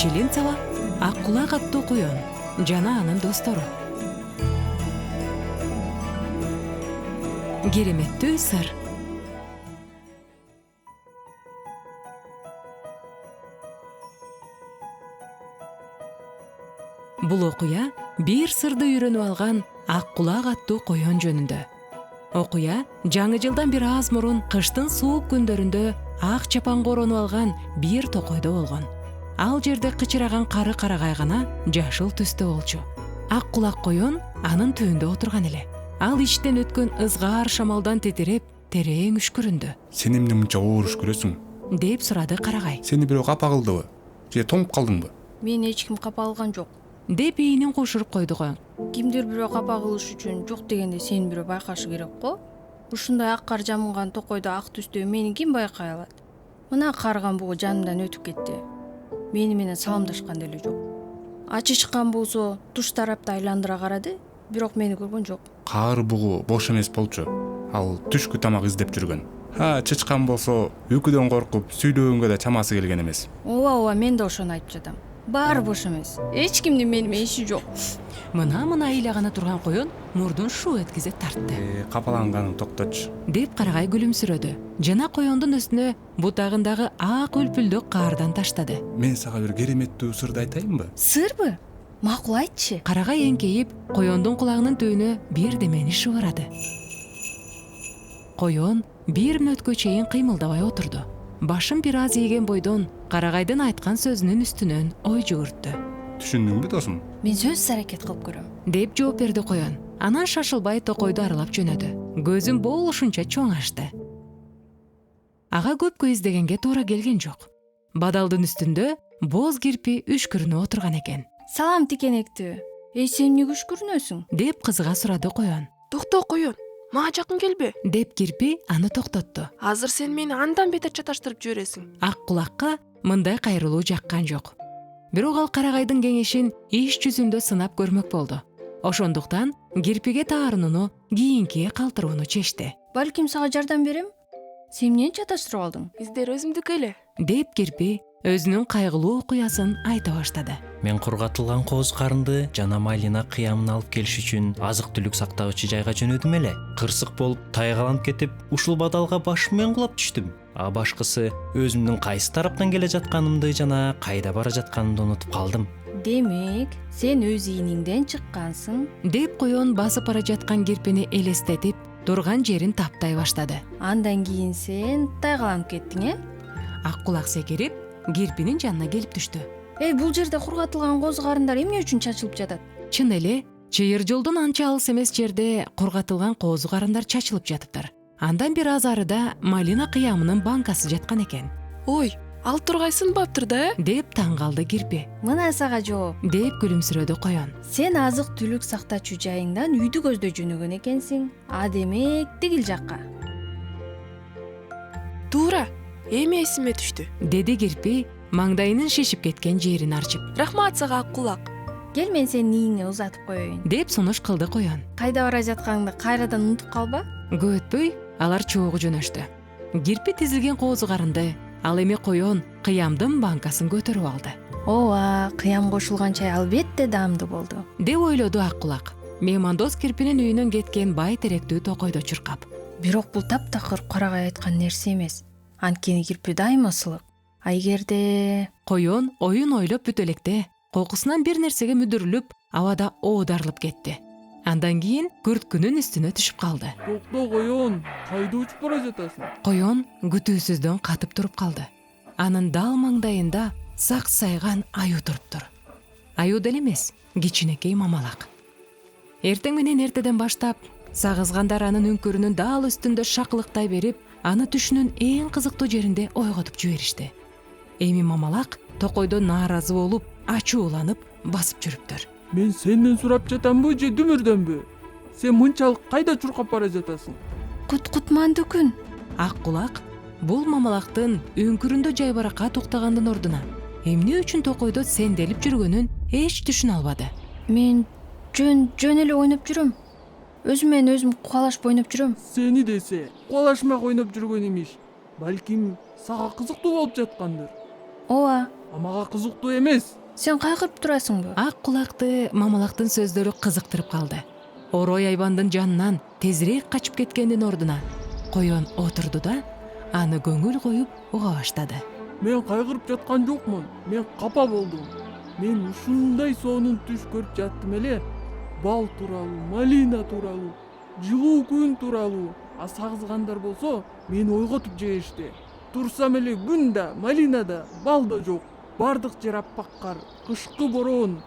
Челенцова Ак кулак аттуу коён жана анын достору. Кереметтүү сыр. Бул окуя бир сырды үйрөнүп алган Ак кулак аттуу коён жөнүндө. Окуя жаңы жылдан бир аз мурун кыштын суук күндөрүндө ак чапанга оронуп алган бир токойдо болгон. Ал жерде кычыраган кары карагай гана жашыл түстө болчу. Ак кулак коён анын түбүндө отурган эле. Ал иштен өткөн ызгаар шамалдан тетиреп, терең үшкүрүндү. Сен эмне мынча оор үшкүрөсүң? Деп сурады карагай. Сени бирөө капа кылдыбы? Же тоңуп калдыңбы? Мени эч ким капа кылган жок. Деп ийинин кушуруп койду коён. Кимдир бирөө капа кылыш үчүн жок дегенде сени бирөө байкашы керек го. Ушундай ак кар жамылган токойдо ак түстө мени ким байкай алат? Мына карган бугу жанымдан өтүп кетти. Мени менен саламдашкан деле жок. Ачы чыккан болсо туш тарапты айландыра карады, бирок мени көргөн жок. Каар бугу бош эмес болчу. Ал түшкү тамак издеп жүргөн. Чычкан болсо үкүдөн коркуп сүйлөгөнгө да чамасы келген эмес. Ооба, мен да ошону айтып жатам. Баары бош эмес. Эч кимдин мени менен иши жок. Мына ыйлагана турган коён мурдун шу эткизе тартты. Капаланганың токточу. Деп карагай күлүмсүрөдү. Жана коёндун үстүнө бутагындагы ак үлпүлдүк каардан таштады. Мен сага бир кереметтүү сырды айтайынбы? Сырбы? Макул айтчы. Карагай эңкейип, коёндун кулагынын түбүнө бирдемени шыбырады. Коён бир мүнөткө чейин кыймылдабай отурду. Башын бир аз ийген бойдон карагайдын айткан сөзүнүн үстүнөн ой жүгүрттү. Түшүндүңбү досум? Мен сөзсүз аракет кылып көрөм. Деп жооп берди коён. Анан шашылбай токойду аралап жөнөдү. Көзүн болушунча чоң ачты. Ага көпкө издегенге туура келген жок. Бадалдын үстүндө боз кирпи үшкүрүнүп отурган экен. Салам тикенектүү. Сен эмнеге үшкүрүнөсүң? Деп кызыга сурады коён. Токто коён, мага жакын келбе. Деп кирпи аны токтотту. Азыр сен мени андан бетер чаташтырып жибересиң. Ак кулакка мындай кайрылуу жаккан жок. Бирок ал карагайдын кеңешин иш жүзүндө сынап көрмөк болду. Ошондуктан кирпиге таарынууну кийинкиге калтырууну чечти. Балким сага жардам берем? Сен эмнени чаташтырып алдың? Издер өзүмдүкү эле. Деп кирпи өзүнүн кайгылуу окуясын айта баштады. Мен кургатылган кооз карынды жана Малина кыямын алып келиш үчүн азык түлүк сактагычы жайга жөнөдүм эле. Кырсык болуп тайгаланып кетип, ушул бадалга башым менен кулап түштүм. А башкысы өзүмдүн кайсы тараптан келе жатканымды жана кайда бара жатканымды унутуп калдым. Демек, сен өз ийниңден чыккансың. Деп коён басып бара жаткан кирпини элестетип, турган жерин таптай баштады. Андан кийин сен тайгаланып кеттиң, Ак кулак секирип, кирпинин жанына келип түштү. Бул жерде кургатылган кооз карындар эмне үчүн чачылып жатат? Чын эле, чыйыр жолдон анча алыс эмес жерде кургатылган коозу карындар чачылып жатыптыр. Андан бир аз арыда Малина кыямынын банкасы жаткан экен. Ой, ал тургай сынбаптыр да, Деп таң калды кирпи. Мына сага жооп. Деп күлүмсүрөдү коён. Сен азык түлүк сактачу жайыңдан үйдү көздөй жөнөгөн экенсиң. Демек, тигил жакка. Туура, эми эсиме түштү. Деди кирпи маңдайынын шишип кеткен жерин арчып. Рахмат сага ак кулак. Кел, мен сенин ийиңе узатып коеюн. Деп сунуш кылды коён. Кайда бара жатканыңды кайрадан унутуп калба. Көп өтпөй алар чогуу жөнөштү. Кирпи тизилген коозу карынды, ал эми коён кыямдын банкасын көтөрүп алды. Ооба, кыям кошулган чай албетте даамдуу болду. Деп ойлоду ак кулак. Меймандос кирпинин үйүнөн кеткен бай теректүү токойдо чуркап. Бирок бул таптакыр карагай айткан нерсе эмес. Анткени кирпи дайыма сылык. А эгерде... Коён оюн ойлоп бүт электе кокусунан бир нерсеге мүдүрүлүп, абада оодарылып кетти. Андан кийин күрткүнүн үстүнө түшүп калды. Токто коён, кайда учуп бара жатасың? Коён күтүүсүздөн катып туруп калды. Анын дал маңдайында саксайган аю туруптур. Аю деле эмес, кичинекей мамалак. Эртең менен эртеден баштап сагызгандар анын үңкүрүнүн дал үстүндө шакылыктай берип, аны түшүнүн эң кызыктуу жеринде ойготуп жиберишти. Эми мамалак токойдо нааразы болуп, ачууланып басып жүрүптүр. Мен сенден сурап жатамбы же дүмүрдөнбү? Сен мынчалык кайда чуркап бара жатасың? Куткутмандуу күн. Ак кулак бул мамалактын үңкүрүндө жайбаракат уктагандын ордуна эмне үчүн токойдо сенделип жүргөнүн эч түшүнө албады. Мен жөн эле ойноп жүрөм. Өзүм менен өзүм кубалашып ойноп жүрөм. Сени десе, кубалашмак ойноп жүргөн имиш. Балким сага кызыктуу болуп жаткандыр. Ооба, мага кызыктуу эмес. Сен кайгырып турасыңбы? ак кулакты мамалактын сөздөрү кызыктырып калды. Орой айбандын жанынан тезирээк качып кеткендин ордуна коён отурду да аны көңүл коюп уга баштады. Мен кайгырып жаткан жокмун. Мен капа болдум. Мен ушундай сонун түш көрүп жаттым эле. Бал тууралуу, малина тууралуу, жылуу күн тууралуу. А сагызгандар болсо мени ойготуп жиберишти. Турсам эле күн да, малина да, бал да жок. Бардык жер аппак кар, кышкы бороон.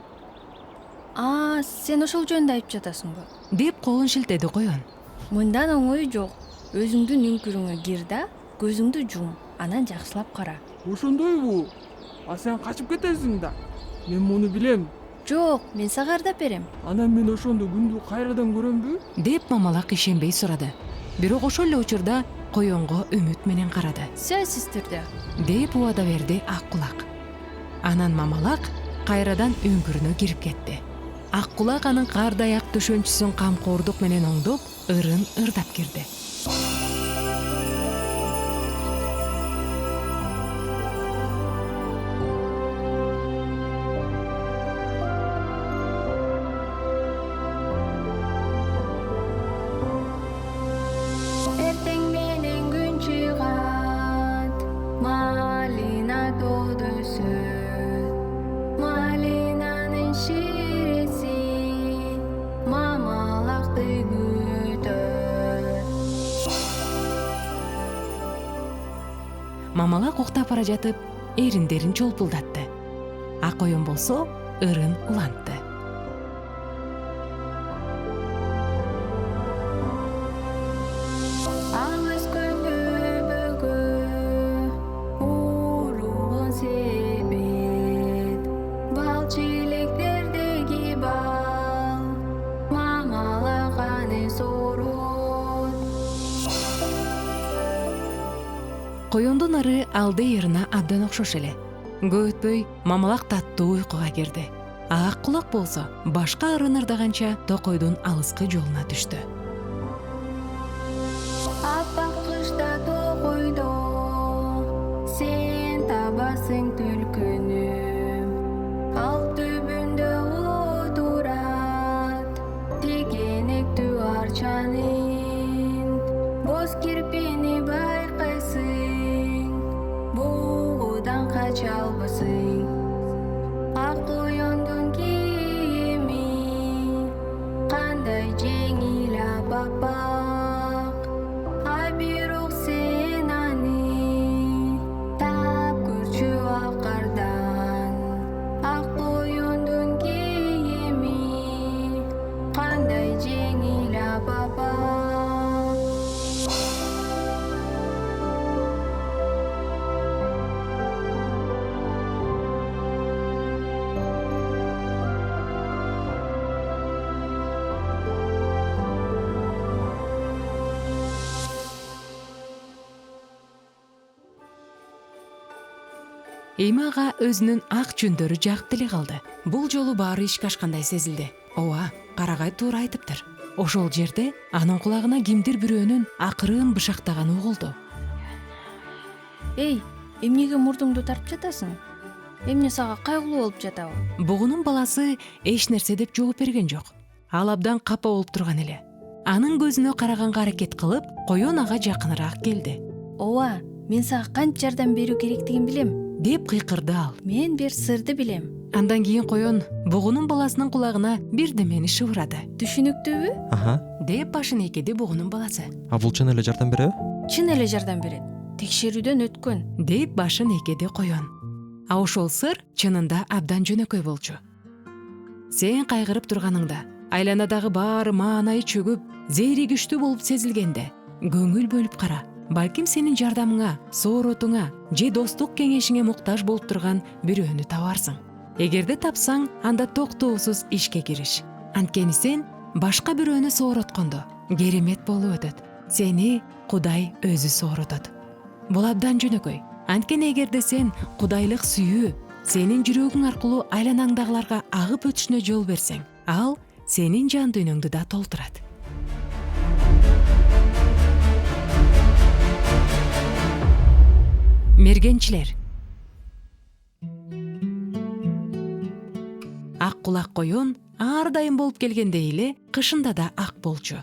Сен ошол жөнүндө айтып жатасыңбы? деп колун шилтеди коён. Мындан оңой жок. Өзүңдүн үңкүрүңө кир да, көзүңдү жум, анан жакшылап кара. Ошондойбу? А сен качып кетесиң да. Мен муну билем. Жок, мен сага ырдап берем. Анан мен ошондо күндү кайрадан көрөмбү? деп мамалак ишенбей сурады. Бирок ошол эле учурда коёнго үмүт менен карады. Сөзсүз түрдө. деп убада берди ак кулак. Анан мамалак кайрадан үңкүрүнө кирип кетти. Ак кулак анын кардаяк төшөнчүсүн камкордук менен оңдоп, ырын ырдап кирди. Эртең менен күн чыгат, малина тоодо өсөт. Малинанын ширеси мамалакты күтөт. Мамалак уктап бара жатып, эриндерин чолпулдатты. Ак коён болсо ырын улантты. Ал өскөндө бөгө уругун себет. Бал чилектердеги бал мамалак аны сорот. Коёндун ыры алды ырына абдан окшош эле. Көп өтпөй мамалак таттуу уйкуга кирди. Ак кулак болсо башка ырын ырдаганча токойдун алыскы жолуна түштү. Аппак кышта токойдо сен табасың түлкүнү. Ал түбүндө отурат тегенектүү арчанын. Боз кирпини байкайсың, бугудан кача албайсың. Ак коёндун кийими кандай жеңил аппак. Ай бирок сен аны тап көрчү ак кардан. Ак коёндун кийими кандай жеңил аппак. Эми ага өзүнүн ак жүндөрү жагып деле калды. Бул жолу баары ишке ашкандай сезилди. Ооба, карагай туура айтыптыр. Ошол жерде анын кулагына кимдир бирөөнүн акырын бышактаганы угулду. Эй, эмнеге мурдуңду тартып жатасың? Эмне сага кайгылуу болуп жатабы? Бугунун баласы эч нерсе деп жооп берген жок. Ал абдан капа болуп турган эле. Анын көзүнө караганга аракет кылып, коён ага жакыныраак келди. Ооба, мен сага канча жардам берүү керектигин билем. деп кыйкырды ал. Мен бир сырды билем. Андан кийин коён бугунун баласынын кулагына бирдемени шыбырады. Түшүнүктүүбү? Аха. деп башын ийкеди бугунун баласы. А бул чын эле жардам береби? Чын эле жардам берет. Текшерүүдөн өткөн. деп башын ийкеди коён. А ошол сыр чынында абдан жөнөкөй болчу. Сен кайгырып турганыңда, айланадагы баары маанайы чөгүп, зээри күчтүү болуп сезилгенде, көңүл бөлүп кара. Балким сенин жардамыңа, сооротуңа же достук кеңешиңе муктаж болуп турган бирөөнү табарсың. Эгерде тапсаң, анда токтоосуз ишке кириш. Анткени сен башка бирөөнү соороткондо керемет болуп өтөт. Сени Кудай өзү сооротот. Бул абдан жөнөкөй. Анткени эгерде сен кудайлык сүйүү сенин жүрөгүң аркылуу айланаңдагыларга агып өтүшүнө жол берсең, ал сенин жан дүйнөңдү да толтурат. Мергенчилер. ак кулак коен ар дайым болуп келгендей эле кышында да ак болчу.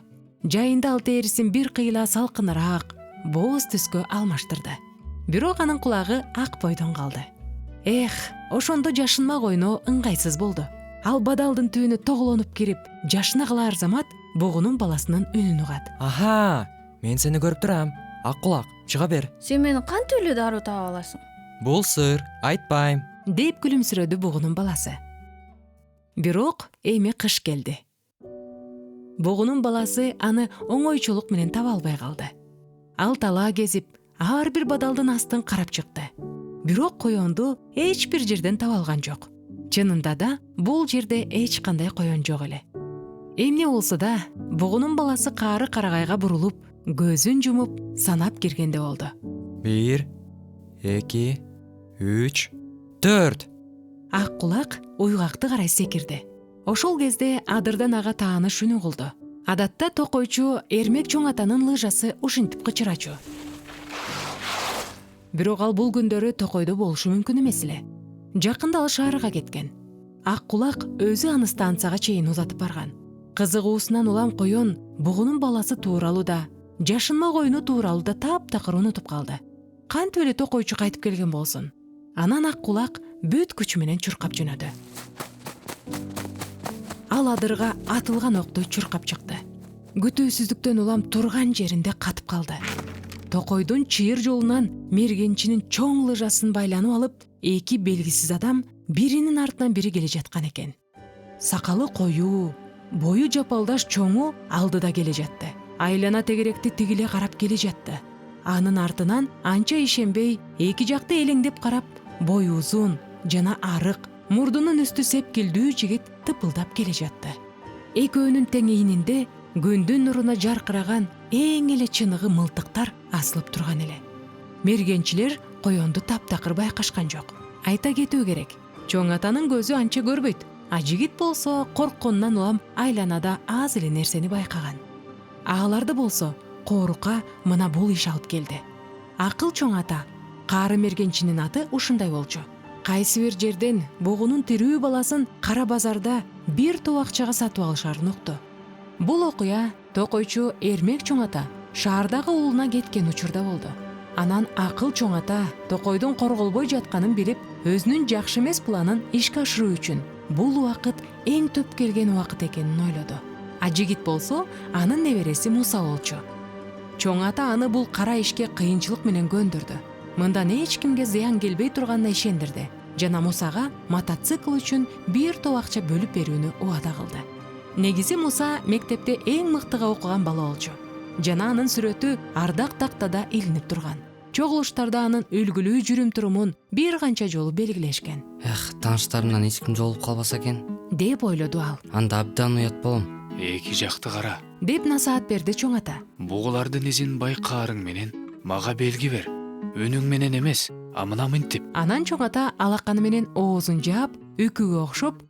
Жайында ал терисин бир кыйла салкыныраак, боз түскө алмаштырды. Бирок анын кулагы ак бойдон калды. Эх, ошондо жашынма койно ыңгайсыз болду. Ал бадалдын түбүнө тоголонуп кирип, жашына калар замат бугунун баласынын үнүн угат. Аха, мен сени көрүп турам. Ак кулак, чыга бер. Сен мени кантип эле дароо таап аласың? Бул сыр, айтпайм. Деп күлүмсүрөдү бугунун баласы. Бирок эми кыш келди. Бугунун баласы аны оңойчулук менен таба албай калды. Ал талаа кезип, ар бир бадалдын астын карап чыкты. Бирок коёнду эч бир жерден таба алган жок. Чынында да бул жерде эч кандай коён жок эле. Эмне болсо да, бугунун баласы каары карагайга бурулуп, көзүн жумуп, санап киргенде болду. 1, 2, 3, 4. Ак кулак уйгакты карай секирди. Ошол кезде адырдан ага тааныш үнү кылды. Адатта токойчу эрмек чоң атанын лыжасы ушинтип кычырачу. Бирок ал бул күндөрү токойдо болушу мүмкүн эмес эле. Жакында ал шаарга кеткен. Ак кулак өзү аны станцияга чейин узатып барган. Кызыгуусунан улам коён бугунун баласы тууралуу да, жашынма койну тууралуу да таптакыр унутуп калды. Кантип эле токойчу кайтып келген болсун. Анан ак кулак бүт күчү менен чуркап жөнөдү. Ал адырга атылган окту чуркап чыкты. Күтүүсүздүктөн улам турган жеринде катып калды. Токойдун чыйыр жолунан мергенчинин чоң лыжасын байланып алып, эки белгисиз адам биринин артынан бири келе жаткан экен. Сакалы коюу, бою жапалдаш чоңу алдыда келе жатты. Айлана тегеректи тигиле карап келе жатты. Анын артынан анча ишенбей, эки жакты элеңдеп карап, бою узун жана арык, мурдунун үстү сепкилдүү жигит тыпылдап келе жатты. Экөөнүн теңейининде күндүн нуруна жаркыраган эң эле чыныгы мылтыктар асылып турган эле. Мергенчилер коёнду таптакыр байкашкан жок. Айта кетүү керек, чоң атанын көзү анча көрбөйт, а жигит болсо коркконунан улам айланада аз эле нерсени байкаган. Агаларды болсо коорука мына бул иш алып келди. Акыл чоң ата, каары мергенчинин аты ушундай болчу. Кайсы бир жерден бугунун тирүү баласын кара базарда бир топ акчага сатып алышарын укту. Бул окуя токойчу эрмек чоң ата шаардагы уулуна кеткен учурда болду. Анан акыл чоң ата токойдун корголбой жатканын билип, өзүнүн жакшы эмес планын ишке ашыруу үчүн бул убакыт эң төп келген убакыт экенин ойлоду. А жигит болсо анын небереси Муса болчу. Чоң ата аны бул кара ишке кыйынчылык менен көндүрдү. Мындан эч кимге зыян келбей турганына ишендирди жана Мусага мотоцикл үчүн бир топ акча бөлүп берүүнү убада кылды. Негизи Муса мектепте эң мыктыга окуган бала болчу. Жана анын сүрөтү ардак тактада илинип турган. Чогулуштарда анын үлгүлүү жүрүм-турумун бир канча жолу белгилешкен. Тааныштарымдан эч ким жолугуп калбаса экен, деп ойлоду ал. анда абдан уят болом. Эки жакты кара. Деп насаат берди чоң ата. Бугулардын изин байкаарың менен мага белги бер. Үнүң менен эмес, а мына мынтип. Анан чоң ата алаканы менен оозун жаап, үкүгө окшоп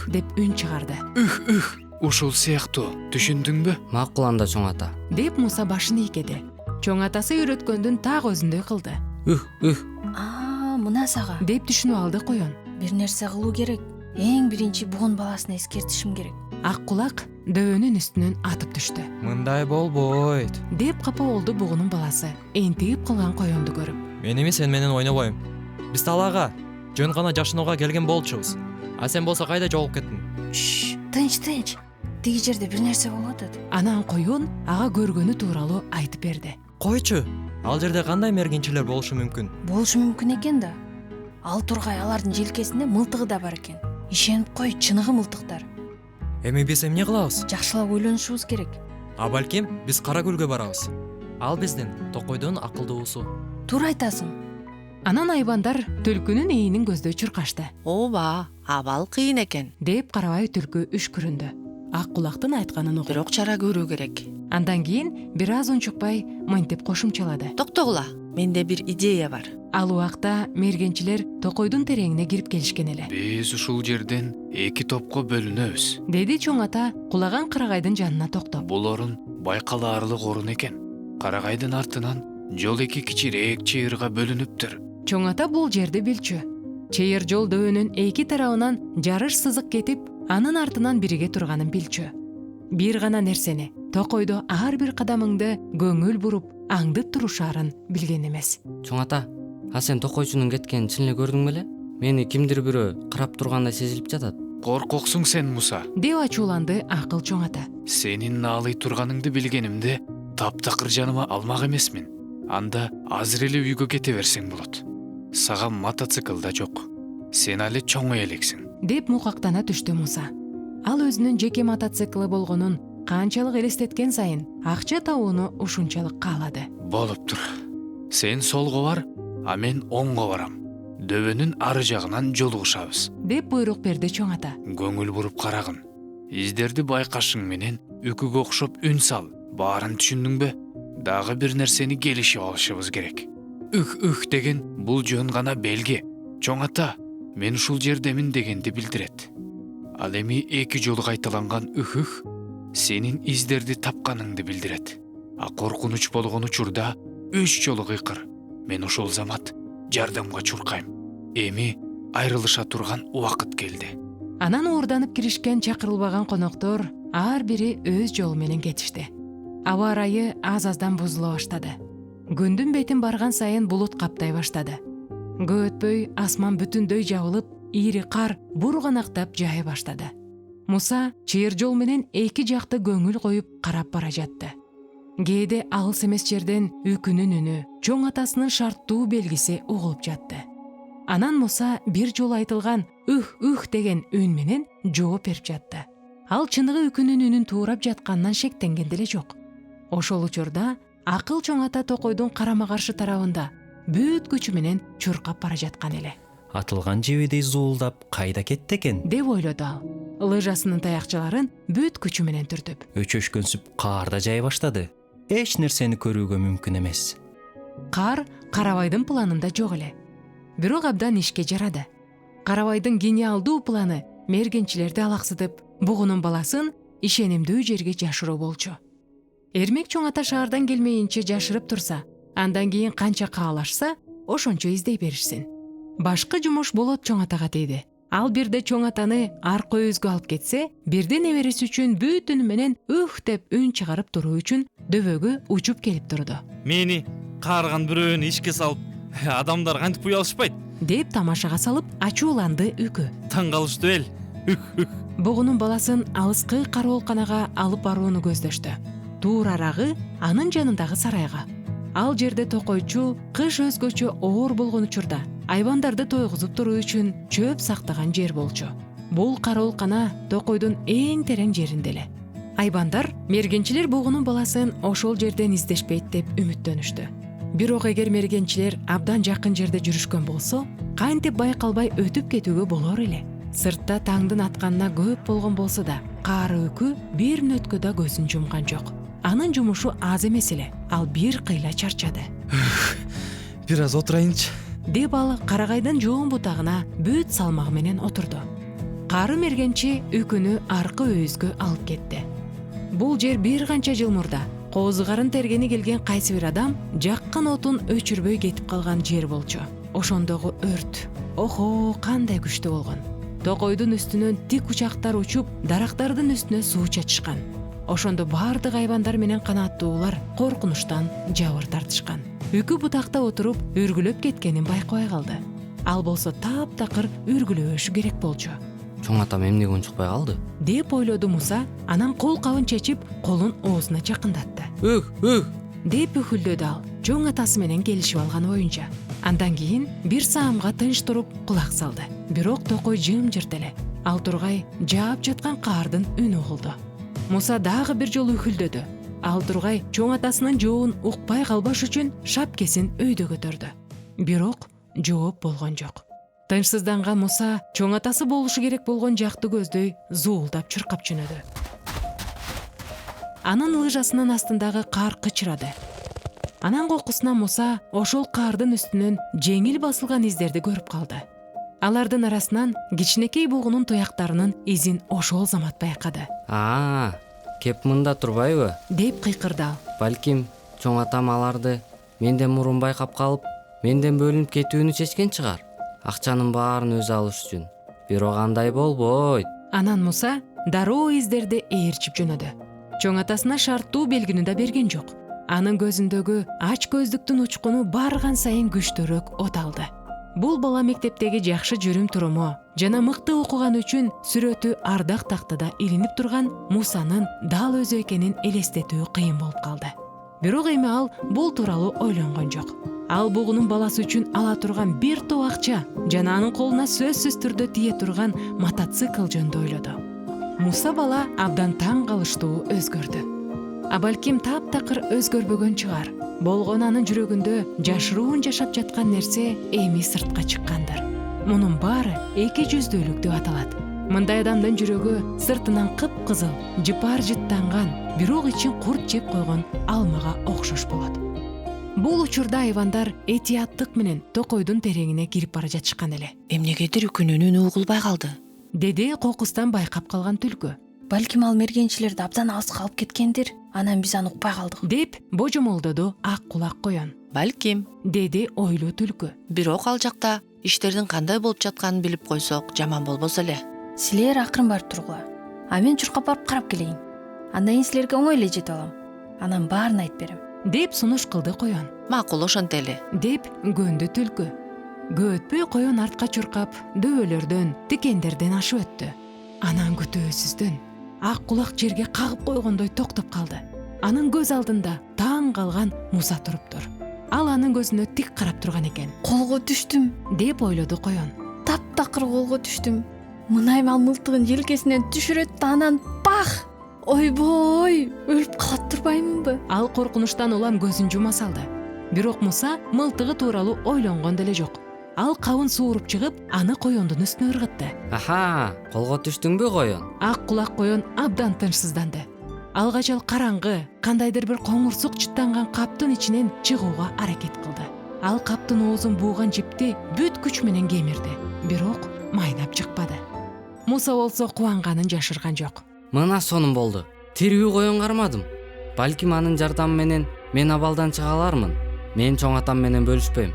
деп үн чыгарды. Ушул сыяктуу, түшүндүңбү? Макул анда чоң ата. Деп Муса башын ийкеди. Чоң атасы үйрөткөндүн так өзүндөй кылды. Мына сага. Деп түшүнүп алды коён. Бир нерсе кылуу керек. Эң биринчи бугун баласын эскертишим керек. Ак кулак дөөнүн үстүнөн атып түштү. Мындай болбойт. Деп капа болду бугунун баласы, энтигип калган коёнду көрүп. Мен эми сен менен ойнобойм. Биз талаага жөн гана жашынууга келген болчубуз. А сен болсо кайда жоголуп кеттиң? Тынч. Тиги жерде бир нерсе болуп атат. Анан коён ага көргөнү тууралуу айтып берди. Койчу, ал жерде кандай мергенчилер болушу мүмкүн? Болушу мүмкүн экен да. Ал тургай алардын желкесинде мылтыгы да бар экен. Ишенип кой, чыныгы мылтыктар. Эми биз эмне кылабыз? Жакшылап ойлонушубуз керек. А балким биз Кара Гүлгө барабыз. Ал биздин токойдун акылдуусу. Туура айтасың. Анан айбандар түлкүнүн ээйинин көздөй чуркашты. Ооба, абал кыйын экен. Деп карабай түлкү үшкүрүндү. Ак кулактын айтканын угуп. Бирок чара көрүү керек. Андан кийин бир аз унчукпай мынтип кошумчалады. Токтогула, менде бир идея бар. Ал убакта мергенчилер токойдун тереңине кирип келишкен эле. Биз ушул жерден эки топко бөлүнөбүз. Деди чоң ата кулаган карагайдын жанына токтоп. Бул орун байкалаарлык орун экен. Карагайдын артынан жол эки кичирээк чыйырга бөлүнүптүр. Чоң ата бул жерди билчү. Чыйыр жол дөөнүн эки тарабынан жарыш сызык кетип, анын артынан бирге турганын билчү. Бир гана нерсени, токойдо ар бир кадамыңды көңүл буруп аңдып турушаарын билген эмес. Чоң ата, сен токойчунун кеткенин чын эле көрдүң беле? Мени кимдир бирөө карап тургандай сезилип жатат. Коркоксуң сен, Муса. Деп ачууланды акыл чоң ата. Сенин наалый турганыңды билгенимде таптакыр жаныма алмак эмесмин. Анда азыр эле үйгө кете берсең болот. Сага мотоцикл да жок. Сен али чоңой элексиң. Деп мукактана түштү Муса. Ал өзүнүн жеке мотоциклы болгонун канчалык элестеткен сайын акча табууну ушунчалык каалады. Болуптур. Сен солго бар, а мен оңго барам. Дөбөнүн ары жагынан жолугушабыз. Деп буйрук берди чоң ата. Көңүл буруп карагын. Издерди байкашың менен үкүгө окшоп үн сал. Баарын түшүндүңбү? Дагы бир нерсени келишип алышыбыз керек. Үх деген бул жөн гана белги. Чоң ата, мен ушул жердемин дегенди билдирет. Ал эми эки жолу кайталанган үх сенин издерди тапканыңды билдирет. А коркунуч болгон учурда 3 жолу кыйкыр. Мен ошол замат жардамга чуркайм. Эми айрылыша турган убакыт келди. Анан уурданып киришкен чакырылбаган коноктор ар бири өз жолу менен кетишти. Аба ырайы аз-аздан бузула баштады. Күндүн бетин барган сайын булут каптай баштады. Көп өтпөй асман бүтүндөй жабылып, ири кар бурганактап жаая баштады. Муса чыйыр жол менен эки жакты көңүл коюп карап бара жатты. Кээде алыс эмес жерден үкүнүн үнү, чоң атасынын шарттуу белгиси угулуп жатты. Анан Муса бир жолу айтылган үх деген үн менен жооп берип жатты. Ал чыныгы үкүнүн үнүн туурап жатканынан шектенген деле жок. Ошол учурда акыл чоң ата токойдун карама каршы тарабында бүт күчү менен чуркап бара жаткан эле. Атылган жебедей зуулдап кайда кетти экен деп ойлоду ал. Лыжасынын таякчаларын бүт күчү менен түртүп. Өчөшкөнсүп каарда жай баштады. Эч нерсени көрүүгө мүмкүн эмес. Кар Карабайдын планында жок эле. Бирок абдан ишке жарады. Карабайдын гениалдуу планы мергенчилерди алаксытып, бугунун баласын ишенимдүү жерге жашыруу болчу. Эрмек чоң ата шаардан келмейинче жашырып турса, андан кийин канча каалашса, ошончо издей беришсин. Башкы жумуш болот чоң атага тийди. Ал бирде чоң атаны арка өзгө алып кетсе, бирде небереси үчүн бүт үнү менен деп үн чыгарып туруу үчүн дөбөгө учуп келип турду. Мени каарган бирөөнү ишке салып, адамдар кантип уялышпайт? Деп тамашага салып ачууланды үкү. Таң калыштуу эл. Бугунун баласын алыскы кароолканага алып барууну көздөштү. Туурарагы анын жанындагы сарайга. Ал жерде токойчу кыш өзгөчө оор болгон учурда айбандарды тойгузуп туруу үчүн чөп сактаган жер болчу. Бул кароолкана токойдун эң терең жеринде эле. Айбандар мергенчилер бугунун баласын ошол жерден издешпейт деп үмүттөнүштү. Бирок эгер мергенчилер абдан жакын жерде жүрүшкөн болсо, кантип байкалбай өтүп кетүүгө болор эле. Сыртта таңдын атканына көп болгон болсо да, каары үкү бир мүнөткө да көзүн жумган жок. Анын жумушу аз эмес эле. Ал бир кыйла чарчады. Бир аз отурайынчы. Деп ал карагайдын жоон бутагына бүт салмагы менен отурду. Кары мергенчи үкүнү аркы өйүзгө алып кетти. Бул жер бир канча жыл мурда коозугарын тергени келген кайсы бир адам жаккан отун өчүрбөй кетип калган жер болчу. Ошондогу өрт охо кандай күчтүү болгон. Токойдун үстүнөн тик учактар учуп, дарактардын үстүнө суу чачышкан. Ошондо баардык айбандар менен канаттуулар коркунучтан жабыр тартышкан. Үкү бутакта отуруп үргүлөп кеткенин байкабай калды. Ал болсо таптакыр үргүлөбөшү керек болчу. Чоң атам эмнеге унчукпай калды? Деп ойлоду Муса, анан кол кабын чечип, колун оозуна жакындатты. Деп үхүлдөдү ал, чоң атасы менен келишип алган боюнча. Андан кийин бир саамга тынч туруп кулак салды. Бирок токой жымжырт эле. Ал тургай жаап жаткан каардын үнү угулду. Муса дагы бир жолу үхүлдөдү. Ал тургай чоң атасынын жоон укпай калбаш үчүн шапкесин өйдө көтөрдү. Бирок жооп болгон жок. Тынчсызданган Муса чоң атасы болушу керек болгон жакты көздөй зуулдап чуркап жөнөдү. Анын лыжасынын астындагы кар кычырады. Анан кокусунан Муса ошол каардын үстүнөн жеңил басылган издерди көрүп калды. Алардын арасынан кичинекей бугунун туяктарынын изин ошол замат байкады. Кеп мында турбайбы? Деп кыйкырды ал. Балким чоң атам аларды менден мурун байкап калып, менден бөлүнүп кетүүнү чечкен чыгар. Акчанын баарын өзү алыш үчүн. Бирок андай болбойт. Анан Муса дароо издерди ээрчип жөнөдү. Чоң атасына шарттуу белгини да берген жок. Анын көзүндөгү ач көздүктүн учкуну барган сайын күчтөрөөк оталды. Бул бала мектептеги жакшы жүрүм туруму жана мыкты окуган үчүн сүрөтү ардак тактада илинип турган Мусанын дал өзү экенин элестетүү кыйын болуп калды. Бирок эми ал бул тууралуу ойлонгон жок. Ал бугунун баласы үчүн ала турган бир топ акча жана анын колуна сөзсүз түрдө тие турган мотоцикл жөнүндө ойлоду. Муса бала абдан таң калыштуу өзгөрдү. А балким таптакыр өзгөрбөгөн чыгар. Болгону анын жүрөгүндө жашыруун жашап жаткан нерсе эми сыртка чыккандыр. Мунун баары эки жүздүүлүк деп аталат. Мындай адамдын жүрөгү сыртынан кыпкызыл, жыпар жыттанган, бирок ичин курт жеп койгон алмага окшош болот. Бул учурда айвандар этияттык менен токойдун тереңине кирип бара жатышкан эле. Эмнегедир күнүнүн угулбай калды. Деди кокустан байкап калган түлкү. Балким ал мергенчилерди абдан алыс калып кеткендир, анан биз аны укпай калдык. Деп божомолдоду ак кулак коён. Балким, деди ойлуу түлкү. бирок ал жакта иштердин кандай болуп жатканын билип койсок жаман болбосо эле. Силер акырын барып тургула. А мен чуркап барып карап келейин. Андан кийин силерге оңой эле жетип алам. Анан баарын айтып берем. Деп сунуш кылды коён. Макул ошентели. Деп көндү түлкү. Көп өтпөй коён артка чуркап, дөбөлөрдөн, тикендерден ашып өттү. Анан күтүүсүздөн ак кулак жерге кагып койгондой токтоп калды. Анын көз алдында таң калган Муса туруптур. Ал анын көзүнө тик карап турган экен. Колго түштүм, деп ойлоду коён. Таптакыр колго түштүм. Мынайым ал мылтыгын желкесинен түшүрөт да анан бах! Ойбой, өлүп калып турбаймынбы? Ал коркунучтан улам көзүн жума салды. Бирок Муса мылтыгы тууралуу ойлонгон деле жок. Ал кабын сууруп чыгып, аны коёндун үстүнө ыргытты. Аха, колго түштүңбү коён? Ак кулак коён абдан тынчсызданды. Алгачал караңгы, кандайдыр бир коңурсук чыттанган каптын ичинен чыгууга аракет кылды. Ал каптын оозун бууган жипти бүт күч менен кемирди, бирок майнап чыкпады. Муса болсо кубанганын жашырган жок. Мына сонун болду. Тирүү коён кармадым. Балким анын жардамы менен мен абалдан чыга алармын. Мен чоң атам менен бөлүшпөйм.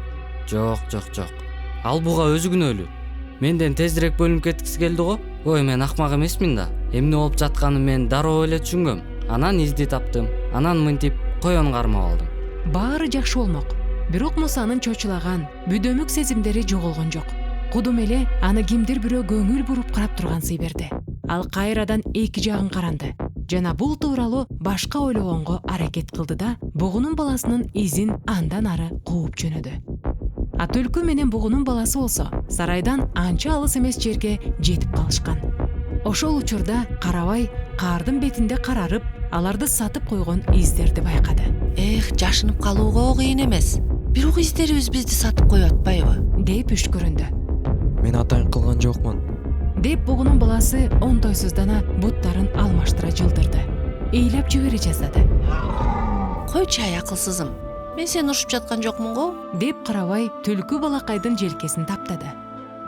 Жок. Ал буга өзү күнөөлүү. Менден тезирээк бөлүнүп кеткиси келди го. Ой, мен акмак эмесмин да. Эмне болуп жатканын мен дароо эле түшүнгөм. Анан изди таптым. Анан мынтип коён кармап алдым. Баары жакшы болмок. Бирок Мусанын чочулаган, бүдөмүк сезимдери жоголгон жок. Кудум эле аны кимдир бирөө көңүл буруп карап тургансый берди. Ал кайрадан эки жагын каранды жана бул тууралуу башка ойлогонго аракет кылды да бугунун баласынын изин андан ары кууп жөнөдү. А түлкү менен бугунун баласы болсо сарайдан анча алыс эмес жерге жетип калышкан. Ошол учурда Карабай каардын бетинде карарып, аларды сатып койгон издерди байкады. Жашынып калууга кыйын эмес. Бирок издерибиз бизди сатып коюп атпайбы? Деп үшкүрүндү. Мен атайын кылган жокмун. Деп бугунун баласы онтойсуздана буттарын алмаштыра жылдырды. Эйлеп жибере жаздады. Койчу-ай, акылсызым. Мен сени урушуп жаткан жокмун го? Деп Карабай түлкү балакайдын желкесин таптады.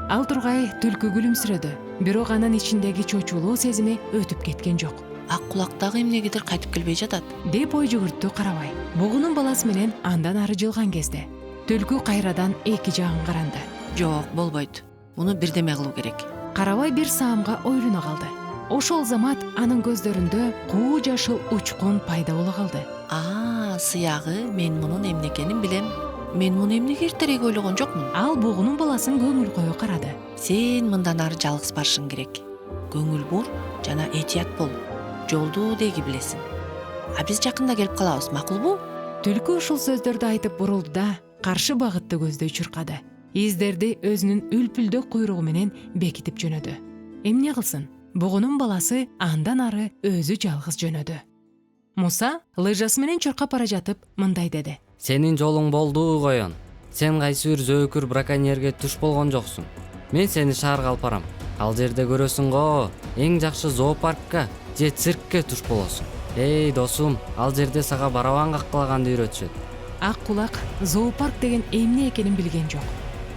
Ал тургай түлкү күлүмсүрөдү, бирок анын ичиндеги чочулуу сезими өтүп кеткен жок. Ак кулактагы эмнегедир кайтып келбей жатат. Деп ой жүгүрттү Карабай. Бугунун баласы менен андан ары жылган кезде түлкү кайрадан эки жагын каранды. Жок, болбойт. Муну бирдеме кылуу керек. Карабай бир саамга ойлоно калды. Ошол замат анын көздөрүндө куу жашыл учкун пайда боло калды. Сыягы, мен мунун эмне экенин билем. Мен муну эмнеге эртерээк ойлогон жокмун. Ал бугунун баласын көңүл кою карады. Сен мындан ары жалгыз барышың керек. Көңүл бур жана этият бол. Жолду деги билесиң. А биз жакында келип калабыз, макулбу? Түлкү ушул сөздөрдү айтып бурулду да каршы багытты көздөй чуркады. Издерди өзүнүн үлпүлдөк куйругу менен бекитип жөнөдү. Эмне кылсын? Бугунун баласы андан ары өзү жалгыз жөнөдү. Муса лыжасы менен чуркап бара жатып мындай деди. Сенин жолуң болду коён. Сен кайсы бир зөөкүр браконьерге туш болгон жоксуң. Мен сени шаарга алып барам. Ал жерде көрөсүң го, эң жакшы зоопаркка же циркке туш болосуң. Эй досум, ал жерде сага барабан каккылаганды үйрөтүшөт. Ак кулак зоопарк деген эмне экенин билген жок.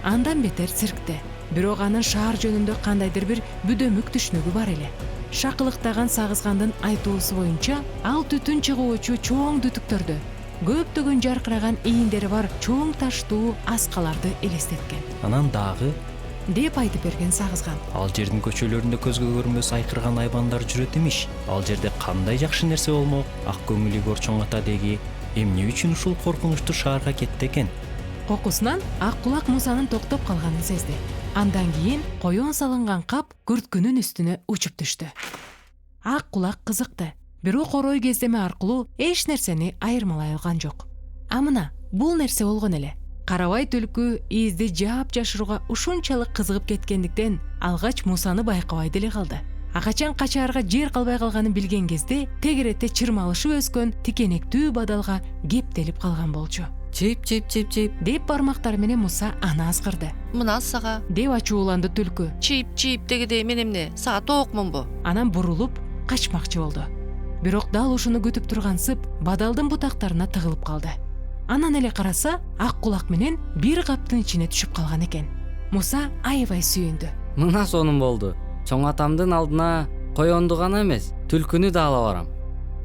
Андан бетер циркте. Бирок анын шаар жөнүндө кандайдыр бир бүдөмүк түшүнүгү бар эле. Шакылыктаган сагызгандын айтуусу боюнча, ал түтүн чыгуучу чоң түтүктөрдү, көптөгөн жаркыраган ийиндери бар чоң таштуу аскаларды элестеткен. Анан дагы деп айтып берген сагызган. Ал жердин көчөлөрүндө көзгө көрүнбөс айкырган айбандар жүрөт имиш. Ал жерде кандай жакшы нерсе болмок? Ак көңүл Игор чоң ата деги эмне үчүн ушул коркунучтуу шаарга кетти экен? Кокусунан ак кулак Мусанын токтоп калганын сезди. Андан кийин коён салынган кап күрткүнүн үстүнө учуп түштү. Ак кулак кызыкты, бирок орой кездеме аркылуу эч нерсени айырмалай алган жок. А мына бул нерсе болгон эле. Карабай түлкү изди жаап жашырууга ушунчалык кызыгып кеткендиктен алгач Мусаны байкабай деле калды. Акачан качаарга жер калбай калганын билген кезде тегеретте чырмалышып өскөн тикенектүү бадалга кептелип калган болчу. Чип деп бармактары менен Муса аны азгырды. Мына сага деп ачууланды түлкү. чип дегидей мен эмне сага тоокмунбу? Анан бурулуп качмакчы болду. Бирок дал ушуну күтүп тургансып бадалдын бутактарына тыгылып калды. Анан эле караса ак кулак менен бир каптын ичине түшүп калган экен. Муса аябай сүйүндү. Мына сонун болду. Чоң атамдын алдына коёнду гана эмес, түлкүнү да ала барам.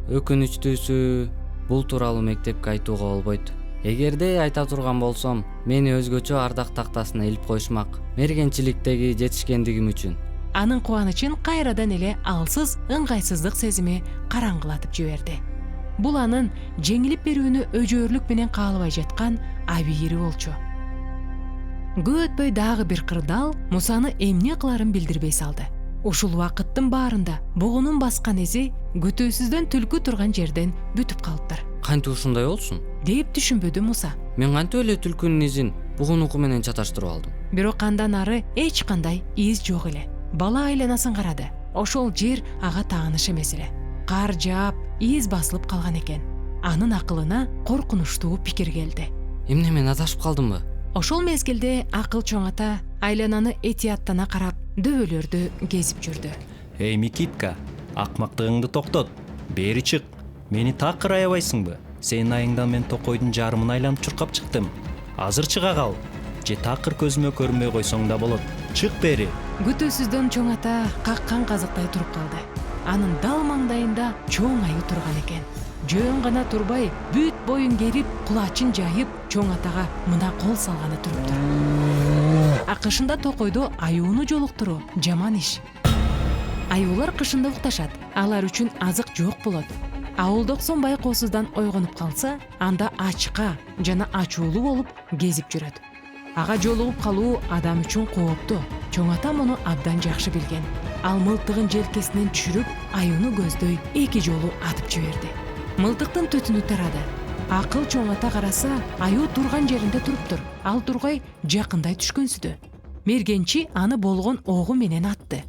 Өкүнүчтүүсү бул тууралуу мектепке айтууга болбойт. Эгерде айта турган болсом, мени өзгөчө ардак тактасына илип коюшмак. Мергенчиликтеги жетишкендигим үчүн. Анын кубанычын кайрадан эле алсыз ыңгайсыздык сезими караңгылатып жиберди. Бул анын жеңилип берүүнү өжөрлүк менен каалабай жаткан абийири болчу. Көп өтпөй дагы бир кырдаал Мусаны эмне кыларын билдирбей салды. Ушул убакыттын баарында бугунун баскан изи күтүүсүздөн түлкү турган жерден бүтүп калыптыр. Кантип ушундай болсун? деп түшүнбөдү Муса. Мен кантип эле түлкүнүн изин бугунуку менен чаташтырып алдым. Бирок андан ары эч кандай из жок эле. Бала айланасын карады. Ошол жер ага тааныш эмес эле. Кар жаап, из басылып калган экен. Анын акылына коркунучтуу пикир келди. Эмне мен адашып калдымбы? Ошол мезгилде акыл чоң ата айлананы этияттана карап, дөбөлөрдү кезип жүрдү. Эй Микитка, акмактыгыңды токтот. Бери чык. Мени такыр аябайсыңбы? Сенин айыңдан мен токойдун жарымын айланып чуркап чыктым. Азыр чыга кал. Же такыр көзүмө көрүнбөй койсоң да болот. Чык бери. Күтүүсүздөн чоң ата каккан казыктай туруп калды. Анын дал маңдайында чоң аю турган экен. Жөн гана турбай, бүт боюн керип, кулачын жайып, чоң атага мына кол салганы туруптур. Акышында токойдо аюуну жолуктуруу жаман иш. Аюулар кышында укташат, алар үчүн азык жок болот. Ауылдоксон байкоосуздан ойгонуп калса, анда ачка жана ачуулуу болуп кезип жүрөт. Ага жолугуп калуу адам үчүн кооптуу. Чоң ата муну абдан жакшы билген. Ал мылтыгын желкесинен түшүрүп, аюуну көздөй эки жолу атып жиберди. Мылтыктын түтүнү тарады. Акыл чоң ата караса, аюу турган жеринде туруптур. Ал тургай жакындай түшкөнсүдү. Мергенчи аны болгон огу менен атты.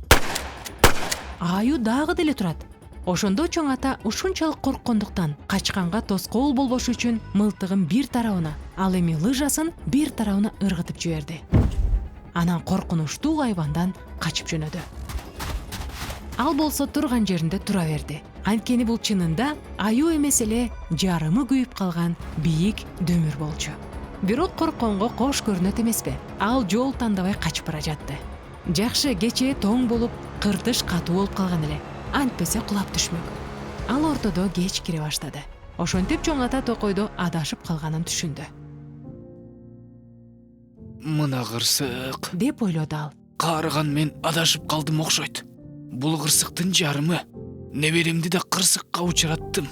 Аюу дагы деле турат. Ошондо чоң ата ушунчалык корккондуктан качканга тоскоол болбош үчүн мылтыгын бир тарабына, ал эми лыжасын бир тарабына ыргытып жиберди. Анан коркунучтуу айбандан качып жөнөдү. Ал болсо турган жеринде тура берди. Анткени бул чынында аюу эмес эле жарымы күйүп калган бийик дөмүр болчу. Бирок коркконго кош көрүнөт эмеспи? Ал жол тандабай качып бара жатты. Жакшы кечээ тоң болуп, кыртыш катуу болуп калган эле. Антпесе кулап түшмөк. Ал ортодо кеч кире баштады. Ошентип чоң ата токойдо адашып калганын түшүндү. Мына кырсык деп ойлоду ал. Каарыган мен адашып калдым окшойт. Бул кырсыктын жарымы. Неберемди да кырсыкка учураттым.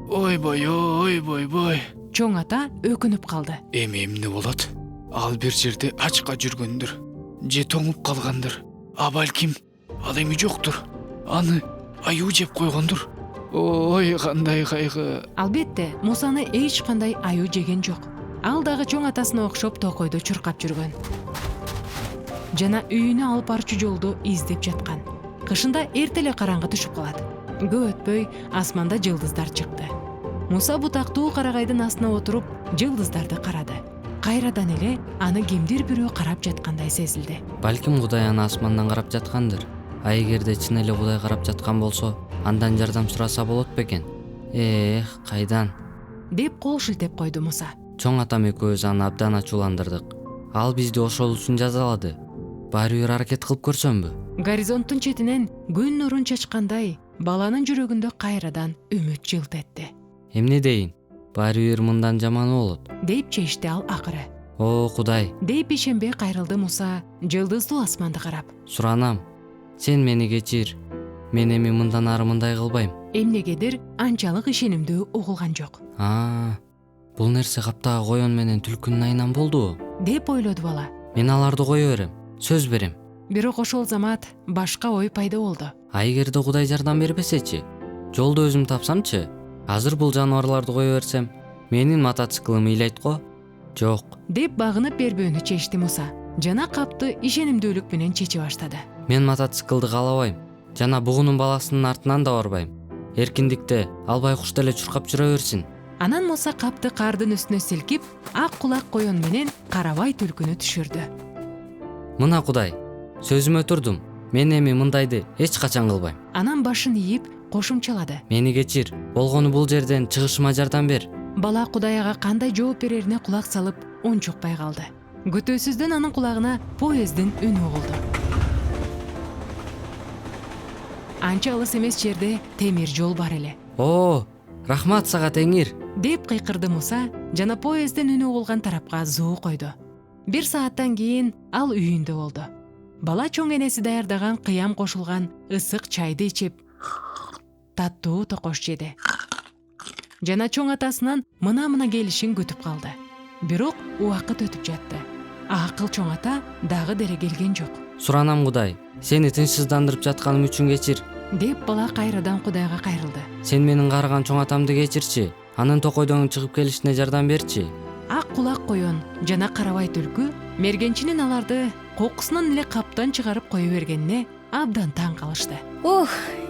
Ойбой. Чоң ата өкүнүп калды. Эмне болот? Ал бир жерде ачка жүргөндүр. Же тоңуп калгандыр. А балким ал эми жоктур. Аны аюу жеп койгондур. Ой, кандай кайгы. Албетте, Мусаны эч кандай аюу жеген жок. Ал дагы чоң атасына окшоп токойдо чуркап жүргөн. Жана үйүнө алып барчу жолду издеп жаткан. Кышында эртеле караңгы түшүп калат. Көп өтпөй асманда жылдыздар чыкты. Муса бутактуу карагайдын астына отуруп, жылдыздарды карады. Кайрадан эле аны кимдир бирөө карап жаткандай сезилди. Балким Кудай аны асмандан карап жаткандыр. А эгерде чын эле Кудай карап жаткан болсо, андан жардам сураса болот бекен? Кайдан? деп кол шилтеп койду Муса. Чоң атам экөөбүз аны абдан ачууландырдык. Ал бизди ошол үчүн жазалады. Баары бир аракет кылып көрсөмбү? Горизонттун четинен күн нурун чачкандай, баланын жүрөгүндө кайрадан үмүт жылт этти. Эмне дейин? Баары бир мындан жаманы болот. деп чечти ал акыры. О Кудай, деп ишенбей кайрылды Муса жылдыздуу асманды карап. суранам, сен мени кечир. Мен эми мындан ары мындай кылбайм. Эмнегедир анчалык ишенимдүү угулган жок. Бул нерсе каптагы коён менен түлкүнүн айынан болду. Деп ойлоду бала. Мен аларды кое берем, сөз берем. Бирок ошол замат башка ой пайда болду. А эгерде Кудай жардам бербесечи? Жолду өзүм тапсамчы? Азыр бул жаныбарларды кое берсем, менин мотоциклым ыйлайт го? Жок. Деп багынып бербөөнү чечти Муса. Жана капты ишенимдүүлүк менен чече баштады. Мен мотоциклды каалабайм. Жана бугунун баласынын артынан да барбайм. Эркиндикте албай куш деле чуркап жүрө берсин. Анан Муса капты кардын үстүнө силкип, ак кулак коён менен карабай түлкүнү түшүрдү. Мына Кудай, сөзүмө турдум. Мен эми мындайды эч качан кылбайм. Анан башын ийип кошумчалады. Мени кечир. Болгону бул жерден чыгышыма жардам бер. Бала Кудайга кандай жооп берерине кулак салып унчукпай калды. Күтүүсүздөн анын кулагына поезддин үнү угулду. Анча алыс эмес жерде темир жол бар эле. О, рахмат сага Теңир. Деп кыйкырды Муса жана поезддин үнү угулган тарапка зуу койду. 1 сааттан кийин ал үйүндө болду. Бала чоң энеси даярдаган кыям кошулган ысык чайды ичип, таттуу токош жеди. Жана чоң атасынан мына келишин күтүп калды. Бирок убакыт өтүп жатты. Акыл чоң ата дагы деле келген жок. Суранам Кудай, сени тынчсыздандырып жатканым үчүн кечир. Деп бала кайрадан Кудайга кайрылды. Сен менин карыган чоң атамды кечирчи. Анын токойдон чыгып келишине жардам берчи. Ак кулак коён жана карабай түлкү мергенчинин аларды кокусунан эле каптан чыгарып кое бергенине абдан таң калышты.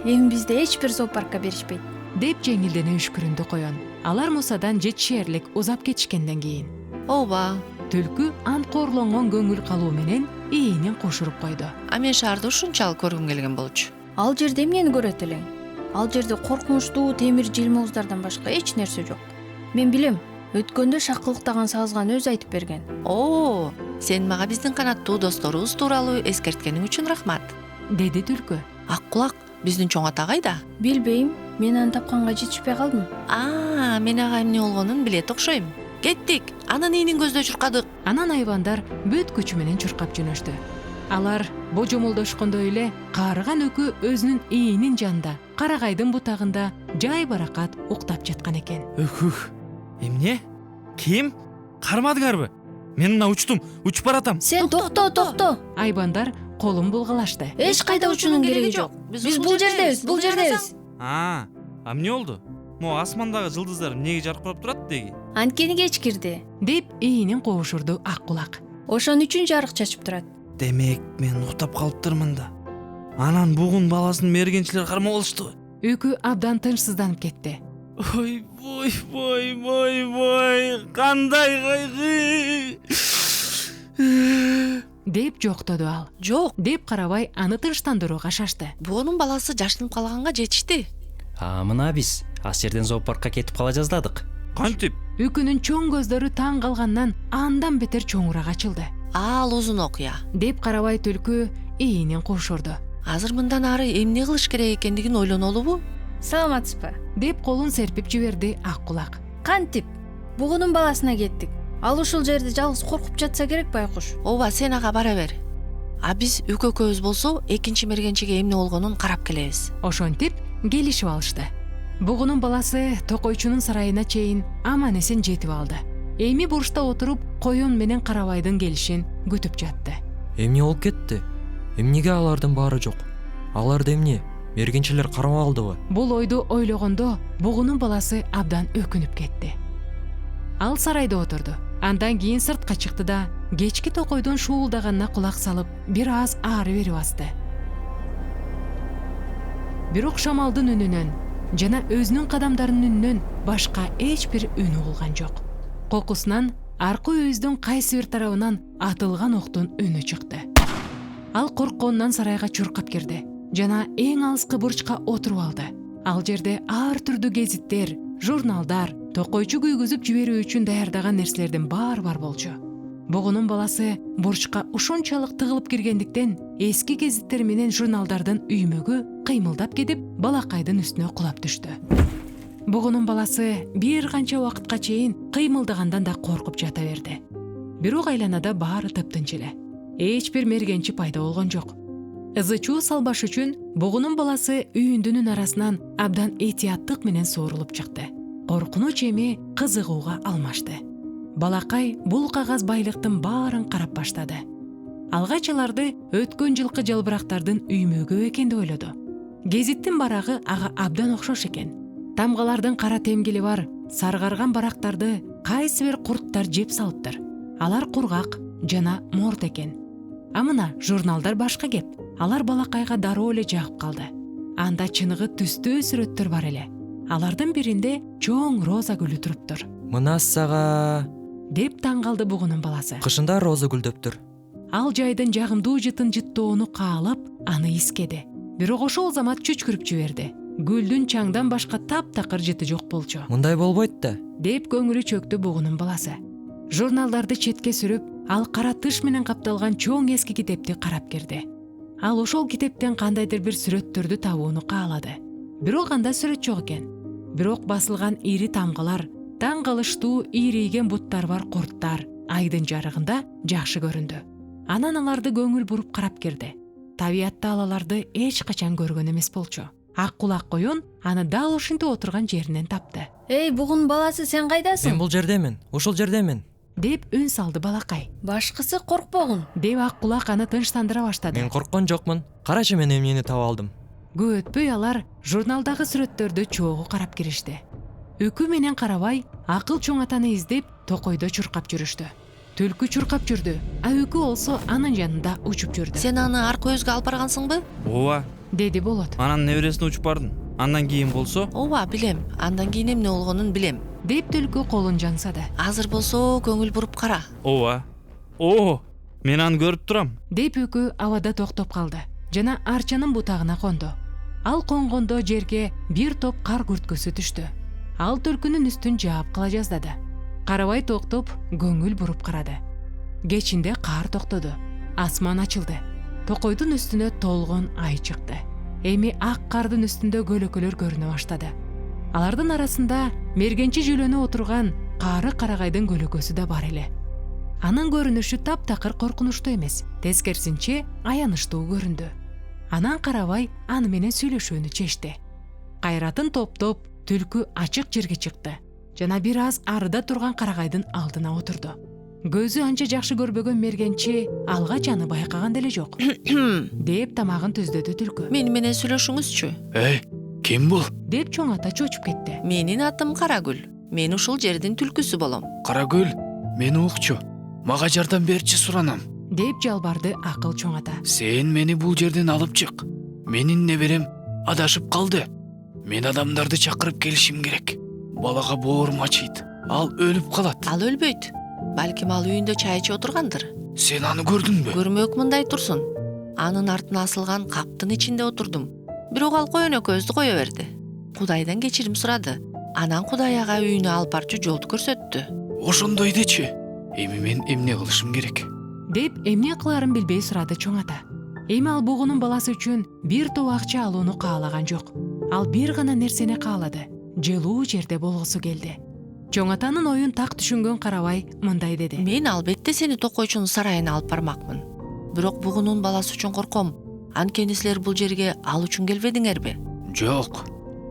Эми бизде эч бир зоопаркка беришпейт. Деп жеңилдене үшкүрүндү коён. Алар Мусадан жетишерлик узап кетишкенден кийин. Ооба. Түлкү анткоорлонгон көңүл калуу менен ийнин кошуруп койду. А мен шаарды ушунчалык көргүм келген болчу. Ал жерде эмнени көрөт элең? Ал жерде коркунучтуу темир жылмооздардан башка эч нерсе жок. Мен билем, өткөндө шакылыктаган сазган өзү айтып берген. О, сен мага биздин канаттуу досторубуз тууралуу эскерткениң үчүн рахмат. Деди түлкү. Ак кулак, биздин чоң ата кайда? Билбейм, мен аны тапканга жетишпей калдым. Мен ага эмне болгонун билет окшойм. Кеттик, анын ийнин көздөй чуркадык. Анан айбандар бүт күчү менен чуркап жөнөштү. Алар божомолдошкондой эле каарыган өкү өзүнүн ийнин жанында, карагайдын бутагында жай баракат уктап жаткан экен. Эмне? Ким? Кармадыңарбы? Мен мына учтум, учуп баратам. Сен токто. Айбандар колун булгалашты. Эч кайда учуунун кереги жок. Биз бул жердебиз. Эмне болду? Мо асмандагы жылдыздар эмнеге жаркырап турат деги? Анткени кеч кирди. Деп ийнин коошурду ак кулак. Ошон үчүн жарык чачып турат. Демек, мен уктап калыптырмын да. Анан бугун баласын мергенчилер кармап алыштыбы? Өкү абдан тынчсызданып кетти. Ой, кандай кайгы! Деп жоктоду ал. Жок. Деп карабай аны тынчтандырууга шашты. Буунун баласы жашынып калганга жетишти. Мына биз ал жерден зоопаркка кетип кала жаздадык. Кантип? Үкүнүн чоң көздөрү таң калгандан андан бетер чоңураак ачылды. Ал узун окуя. Деп карабай түлкү ийнин кошурду. Азыр мындан ары эмне кылыш керек экендигин ойлонолубу? Саламатсызбы? Деп колун серпип жиберди ак кулак. Кантип? Бугунун баласына кеттик. Ал ушул жерде жалгыз коркуп жатса керек байкуш. Ооба, сен ага бара бер. А биз экөөбүз болсо экинчи мергенчиге эмне болгонун карап келебиз. Ошентип келишип алышты. Бугунун баласы токойчунун сарайына чейин аман эсен жетип алды. Эми бурчта отуруп коён менен карабайдын келишин күтүп жатты. Эмне болуп кетти? Эмнеге алардын баары жок? Аларды эмне? Мергенчилер кармап алдыбы? Бул ойду ойлогондо бугунун баласы абдан өкүнүп кетти. Ал сарайда отурду. Андан кийин сыртка чыкты да кечки токойдун шуулдаганына кулак салып бир аз ары бери басты. Бирок шамалдын үнүнөн жана өзүнүн кадамдарынын үнүнөн башка эч бир үн угулган жок. Кокусунан аркы үйүздүн кайсы бир тарабынан атылган октун үнү чыкты. Ал коркконунан сарайга чуркап кирди жана эң алыскы бурчка отуруп алды. Ал жерде ар түрдүү гезиттер, журналдар, токойчу күйгүзүп жиберүү үчүн даярдаган нерселердин бар болчу. Бугунун баласы бурчка ушунчалык тыгылып киргендиктен эски гезиттер менен журналдардын үймөгү кыймылдап кетип, балакайдын үстүнө кулап түштү. Бугунун баласы бир канча убакытка чейин кыймылдагандан да коркуп жата берди. бирок айланада баары тыптынч эле. Эч бир мергенчи пайда болгон жок. Ызы чуу салбаш үчүн бугунун баласы үйүндүнүн арасынан абдан этияттык менен суурулуп чыкты. Коркунуч эми кызыгууга алмашты. Балакай бул кагаз байлыктын баарын карап баштады. Алгач аларды өткөн жылкы жалбырактардын үймөгү экен деп ойлоду. Гезиттин барагы ага абдан окшош экен. Тамгалардын кара темгили бар, саргарган барактарды кайсы бир курттар жеп салыптыр. Алар кургак жана морт экен. А мына журналдар башка кеп. Алар балакайга дароо эле жагып калды. Анда чыныгы түстүү сүрөттөр бар эле. Алардын биринде чоң роза гүлү туруптур. Мына сага Деп таң калды бугунун баласы. кышында роза гүлдөптүр. Ал жайдын жагымдуу жытын жыттоону каалап, аны искеди. Бирок ошол замат чүчкүрүп жиберди. Гүлдүн чаңдан башка таптакыр жыты жок болчу. Мындай болбойт да. Деп көңүлү чөктү бугунун баласы. Журналдарды четке сүрүп, ал кара тыш менен капталган чоң эски китепти карап кирди. Ал ошол китептен кандайдыр бир сүрөттөрдү табууну каалады. Бирок анда сүрөт жок экен. Бирок басылган ири тамгалар, таң калыштуу ийрийген буттар бар курттар айдын жарыгында жакшы көрүндү. Анан аларды көңүл буруп карап кирди. Табиятта алаларды эч качан көргөн эмес болчу. Ак кулак коюн аны дал ушинтип отурган жеринен тапты. Эй, бугун баласы, сен кайдасың? Мен бул жердемин, ушул жердемин. Деп үн салды балакай. Башкысы коркпогун. Деп ак кулак аны тынчтандыра баштады. Мен корккон жокмун. Карачы мен эмнени таап алдым. Көп өтпөй алар журналдагы сүрөттөрдү чогуу карап киришти. Үкү менен карабай акыл чоң атаны издеп токойдо чуркап жүрүштү. Түлкү чуркап жүрдү, а үкү болсо анын жанында учуп жүрдү. Сен аны арка өзгө алып баргансыңбы? Ооба, Деди болот. анан небересине учуп бардым. Андан кийин болсо, Ооба, билем. Андан кийин эмне болгонун билем. Деп түлкү колун жаңсады. Азыр болсо көңүл буруп кара. ооба. Оо, мен аны көрүп турам. Деп үкү абада токтоп калды жана арчанын бутагына конду. Ал конгондо жерге бир топ кар күрткөсү түштү. Ал түлкүнүн үстүн жаап кыла жаздады. Карабай токтоп, көңүл буруп карады. Кечинде кар токтоду. Асман ачылды. Токойдун үстүнө толгон ай чыкты. Эми ак кардын үстүндө көлөкөлөр көрүнө баштады. Алардын арасында мергенчи жүлөнү отурган кары карагайдын көлөкөсү да бар эле. Анын көрүнүшү таптакыр коркунучтуу эмес, тескерисинче аянычтуу көрүндү. Анан карабай аны менен сүйлөшүүнү чечти. Кайратын топтоп, түлкү ачык жерге чыкты жана бир аз арыда турган карагайдын алдына отурду. Көзү анча жакшы көрбөгөн мергенчи алгач аны байкаган деле жок. Деп тамагын түздөдү түлкү. Мени менен сүйлөшүңүзчү. Эй, ким бул? Деп чоң ата чочуп кетти. Менин атым Карагүл. Мен ушул жердин түлкүсү болом. Карагүл, мени укчу. Мага жардам берчи суранам. Деп жалбарды акыл чоң ата. Сен мени бул жерден алып чык. Менин неберем адашып калды. Мен адамдарды чакырып келишим керек. Балага боорум ачыйт. Ал өлүп калат. Ал өлбөйт. Балким ал үйүндө чай ичип отургандыр. Сен аны көрдүңбү? Көрмөк мындай турсун. Анын артына асылган каптын ичинде отурдум. Бирок ал коен экөөбүздү кое берди. Кудайдан кечирим сурады. Анан Кудай ага үйүнө алып барчу жолду көрсөттү. Ошондой дечи. Эми мен эмне кылышым керек? Деп эмне кыларын билбей сурады чоң ата. Эми ал бугунун баласы үчүн бир топ акча алууну каалаган жок. Ал бир гана нерсени каалады. Жылуу жерде болгусу келди. Чоң атанын оюн так түшүнгөн Карабай мындай деди. Мен албетте сени токойчунун сарайына алып бармакмын. Бирок бугунун баласы үчүн корком. Анткени силер бул жерге ал үчүн келбедиңерби? Жок.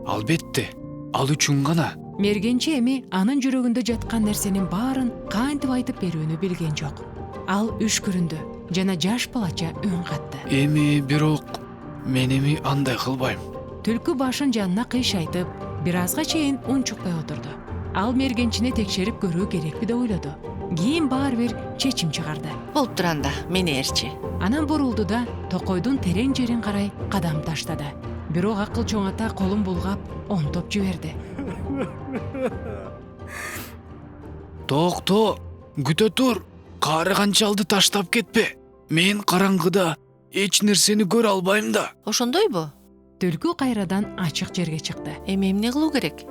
Албетте. Ал үчүн гана. Мергенчи эми анын жүрөгүндө жаткан нерсенин баарын кантип айтып берүүнү билген жок. Ал үшкүрүндү жана жаш балача үн катты. Эми бирок мен эми андай кылбайм. Түлкү башын жанына кыйшайтып, бир азга чейин унчукпай отурду. Ал мергенчини текшерип көрүү керекпи деп ойлоду. Кийин баары бир чечим чыгарды. Болуп туранда, мени ээрчи. Анан бурулду да токойдун терең жерин карай кадам таштады. Бирок акыл чоң ата колун булгап, онтоп жиберди. Токто, күтө тур. Кары канчалды таштап кетпе. Мен караңгыда эч нерсени көрө албайм да. Ошондойбу? Түлкү кайрадан ачык жерге чыкты. Эми эмне кылуу керек?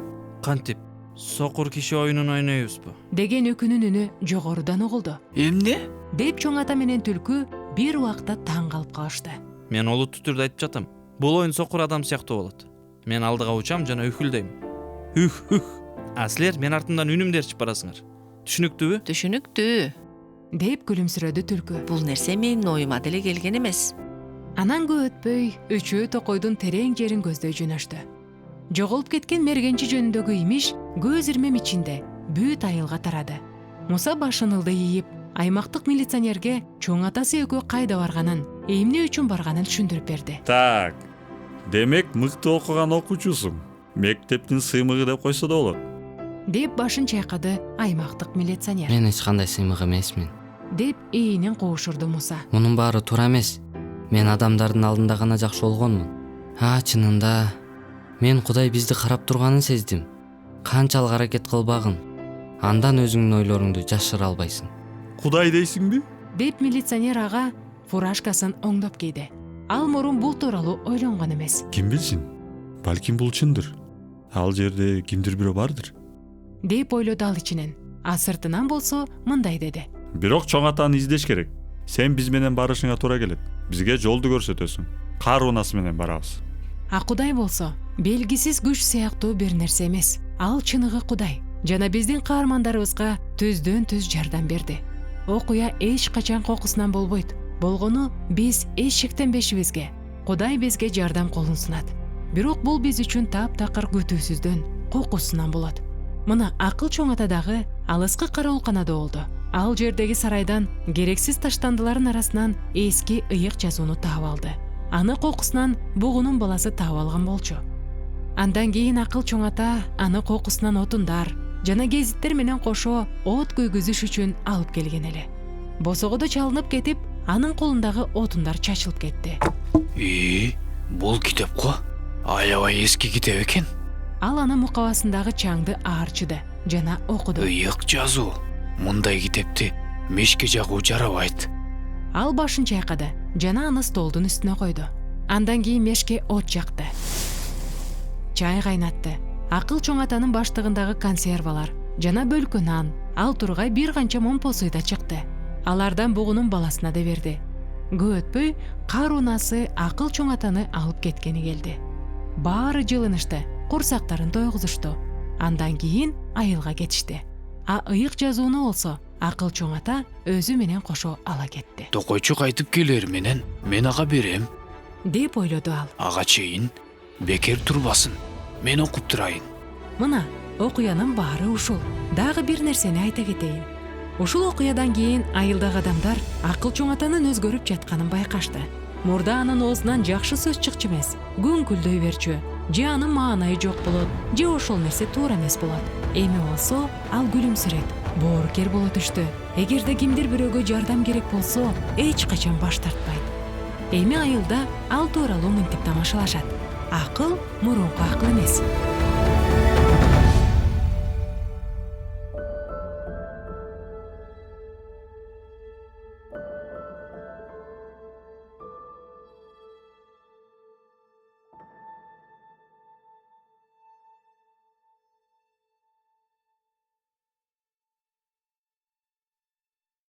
Кантип? Сокур киши оюнун ойнойбузбу? Деген өкүнүн үнү жогорудан угулду. Эмне? Деп чоң ата менен түлкү бир убакта таң калып калышты. Мен олуттуу түрдө айтып жатам. Бул оюн сокур адам сыяктуу болот. Мен алдыга учам жана үхүлдөйм. Үх. А силер мен артымдан үнүмдү ээрчип барасыңар. Түшүнүктүүбү? Түшүнүктүү. деп күлүмсүрөдү түлкү. Бул нерсе менин оюма деле келген эмес. Анан көп өтпөй үчөө токойдун терең жерин көздөй жөнөштү. Жоголуп кеткен мергенчи жөнүндөгү имиш көз ирмем ичинде бүт айылга тарады. Муса башын ылдый ийип, аймактык милиционерге чоң атасы экөө кайда барганын, эмне үчүн барганын түшүндүрүп берди. Так, демек мыкты окуган окуучусуң. Мектептин сыймыгы деп койсо да болот. Деп башын чайкады аймактык милиционер. Мен эч кандай сыймык эмесмин. Деп ээнин коушурду Муса. Мунун баары туура эмес. Мен адамдардын алдында гана жакшы болгонмун. Чынында мен Кудай бизди карап турганын сездим. Канчалык аракет кылбагын, андан өзүңдүн ойлоруңду жашыра албайсың. Кудай дейсиңби? Деп милиционер ага фуражкасын оңдоп кийди. Ал мурун бул тууралуу ойлонгон эмес. Ким билсин? Балким бул чындыр. Ал жерде кимдир бирөө бардыр. Деп ойлоду ал ичинен. Сыртынан болсо мындай деди. Бирок чоң атаны издеш керек. Сен биз менен барышыңа туура келет. Бизге жолду көрсөтөсүң. Кар унаасы менен барабыз. Кудай болсо белгисиз күч сыяктуу бир нерсе эмес. Ал чыныгы Кудай жана биздин каармандарыбызга түздөн түз жардам берди. Окуя эч качан кокусунан болбойт. Болгону биз эч шектенбешибизге Кудай бизге жардам колун сунат. Бирок бул биз үчүн таптакыр күтүүсүздөн, кокусунан болот. Мына акыл чоң ата дагы алыскы караолканада болду. Ал жердеги сарайдан керексиз таштандылардын арасынан эски ыйык жазууну таап алды. Аны кокусунан бугунун баласы таап алган болчу. Андан кийин акыл чоң ата аны кокусунан отундар жана гезиттер менен кошо от күйгүзүш үчүн алып келген эле. Босогодо чалынып кетип, анын колундагы отундар чачылып кетти. Бул китеп го? Аябай эски китеп экен. Ал анын мукабасындагы чаңды аарчыды жана окуду. Ыйык жазуу. Мындай китепти мешке жагуу жарабайт. Ал башын чайкады жана аны столдун үстүнө койду. Андан кийин мешке от жакты. Чай кайнатты. Акыл чоң атанын баштыгындагы консервалар жана бөлкө нан, ал тургай бир канча момпо суй да чыкты. Алардан бугунун баласына да берди. Көп өтпөй кар унасы акыл чоң атаны алып кеткени келди. Баары жылынышты, курсактарын тойгузушту. Андан кийин айылга кетишти. Ыйык жазууну болсо акыл чоң ата өзү менен кошо ала кетти. Токойчу кайтып келер менен мен ага берем деп ойлоду ал. Ага чейин бекер турбасын. Мен окуп турайын. Мына окуянын баары ушул. Дагы бир нерсени айта кетейин. Ушул окуядан кийин айылдагы адамдар акыл чоң атанын өзгөрүп жатканын байкашты. Мурда анын оозунан жакшы сөз чыкчу эмес, күңкүлдөй берчү, же анын маанайы жок болот, же ошол нерсе туура эмес болот. Эми болсо ал күлүмсүрөйт, боорукер боло түштү. Эгерде кимдир бирөөгө жардам керек болсо, эч качан баш тартпайт. Эми айылда ал тууралуу мынтип тамашалашат. Акыл мурунку акыл эмес.